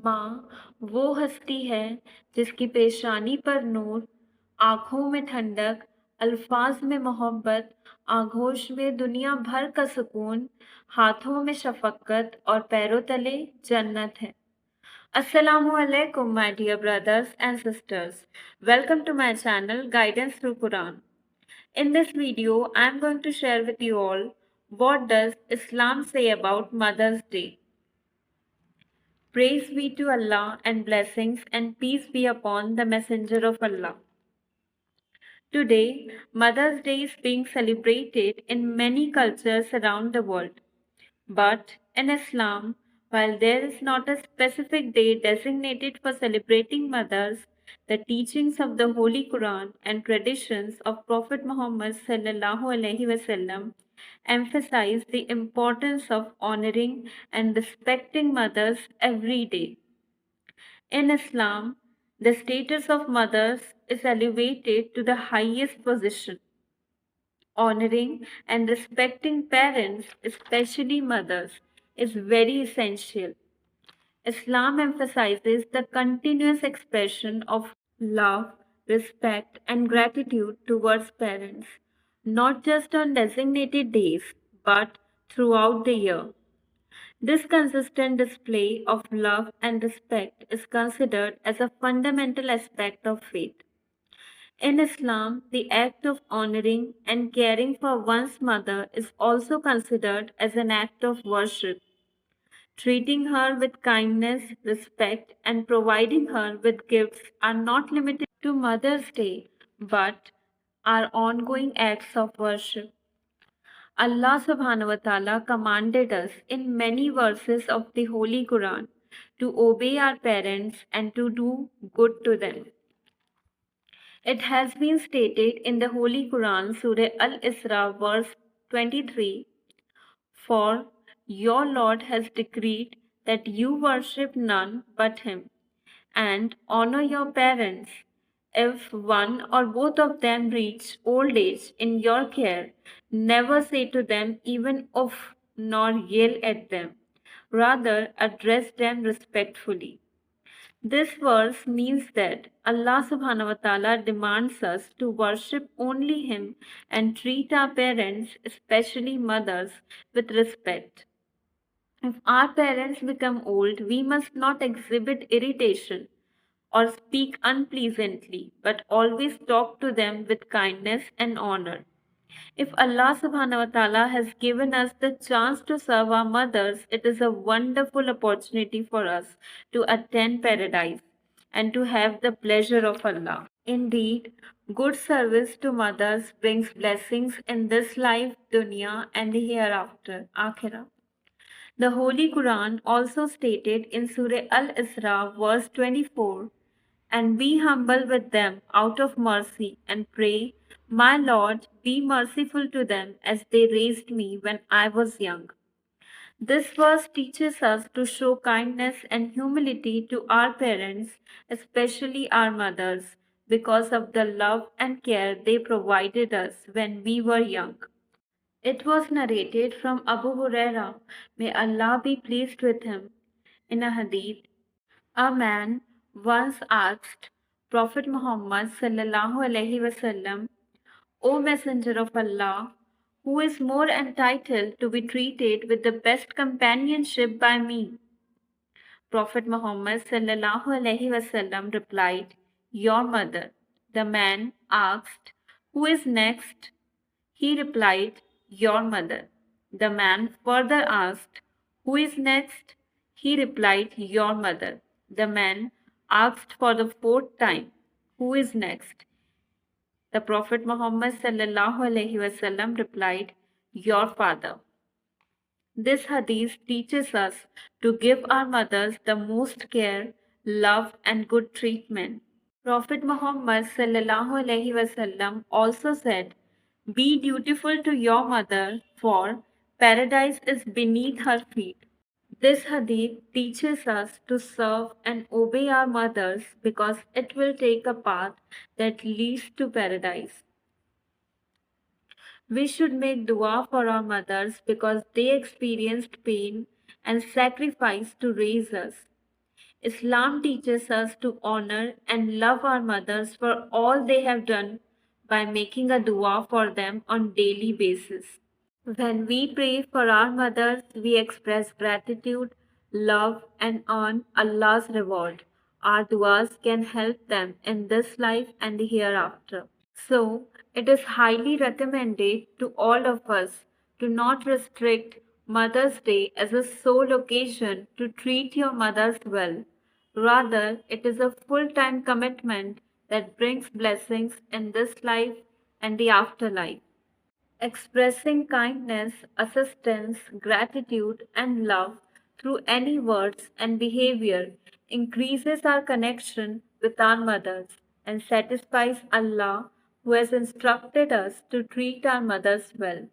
माँ वो हस्ती है जिसकी पेशानी पर नूर, आँखों में ठंडक, अल्फाज में मोहब्बत, आगोश में दुनिया भर का सुकून, हाथों में शफ़क़त और पैरों तले जन्नत है। Assalamu alaikum, my dear brothers and sisters. Welcome to my channel Guidance through Quran. In this video, I am going to share with you all what does Islam say about Mother's Day. Praise be to Allah and blessings and peace be upon the Messenger of Allah. Today, Mother's Day is being celebrated in many cultures around the world. But in Islam, while there is not a specific day designated for celebrating mothers, the teachings of the Holy Quran and traditions of Prophet Muhammad sallallahu alaihi wasallam emphasize the importance of honoring and respecting mothers every day. In Islam, the status of mothers is elevated to the highest position. Honoring and respecting parents, especially mothers, is very essential. Islam emphasizes the continuous expression of love, respect, and gratitude towards parents, not just on designated days, but throughout the year. This consistent display of love and respect is considered as a fundamental aspect of faith. In Islam, the act of honoring and caring for one's mother is also considered as an act of worship. Treating her with kindness, respect, and providing her with gifts are not limited to Mother's Day but are ongoing acts of worship. Allah subhanahu wa ta'ala commanded us in many verses of the Holy Quran to obey our parents and to do good to them. It has been stated in the Holy Quran, Surah Al Isra, verse 23, "For your Lord has decreed that you worship none but Him, and honor your parents. If one or both of them reach old age in your care, never say to them even uff, nor yell at them. Rather, address them respectfully." This verse means that Allah subhanahu wa ta'ala demands us to worship only Him and treat our parents, especially mothers, with respect. If our parents become old, we must not exhibit irritation or speak unpleasantly, but always talk to them with kindness and honor. If Allah subhanahu wa ta'ala has given us the chance to serve our mothers, it is a wonderful opportunity for us to attain paradise and to have the pleasure of Allah. Indeed, good service to mothers brings blessings in this life, dunya, and the hereafter, akhirah. The Holy Quran also stated in Surah Al Isra, verse 24, "And be humble with them out of mercy, and pray, My Lord, be merciful to them as they raised me when I was young." This verse teaches us to show kindness and humility to our parents, especially our mothers, because of the love and care they provided us when we were young. It was narrated from Abu Huraira, may Allah be pleased with him, in a hadith. A man once asked Prophet Muhammad sallallahu alaihi wasallam, "O Messenger of Allah, who is more entitled to be treated with the best companionship by me?" Prophet Muhammad sallallahu alaihi wasallam replied, "Your mother." The man asked, "Who is next?" He replied, "Your mother." The man further asked, "Who is next?" He replied, "Your mother." The man asked for the fourth time, "Who is next?" The Prophet Muhammad sallallahu alaihi wasallam replied, "Your father." This hadith teaches us to give our mothers the most care, love, and good treatment. Prophet Muhammad sallallahu alaihi wasallam also said, "Be dutiful to your mother, for paradise is beneath her feet." This hadith teaches us to serve and obey our mothers because it will take a path that leads to paradise. We should make dua for our mothers because they experienced pain and sacrifice to raise us. Islam teaches us to honor and love our mothers for all they have done by making a dua for them on daily basis. When we pray for our mothers, we express gratitude, love, and earn Allah's reward. Our duas can help them in this life and the hereafter. So, it is highly recommended to all of us to not restrict Mother's Day as a sole occasion to treat your mothers well. Rather, it is a full time commitment that brings blessings in this life and the afterlife. Expressing kindness, assistance, gratitude, and love through any words and behavior increases our connection with our mothers and satisfies Allah, who has instructed us to treat our mothers well.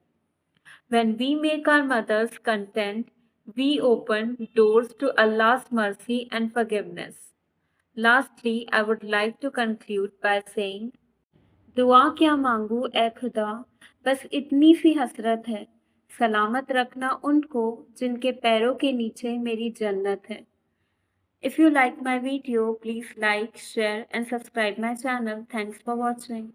When we make our mothers content, we open doors to Allah's mercy and forgiveness. Lastly, I would like to conclude by saying, दुआ क्या मांगू ए खुदा, बस इतनी सी हसरत है, सलामत रखना उनको जिनके पैरों के नीचे मेरी जन्नत है. If you like my video, please like, share and subscribe my channel. Thanks for watching.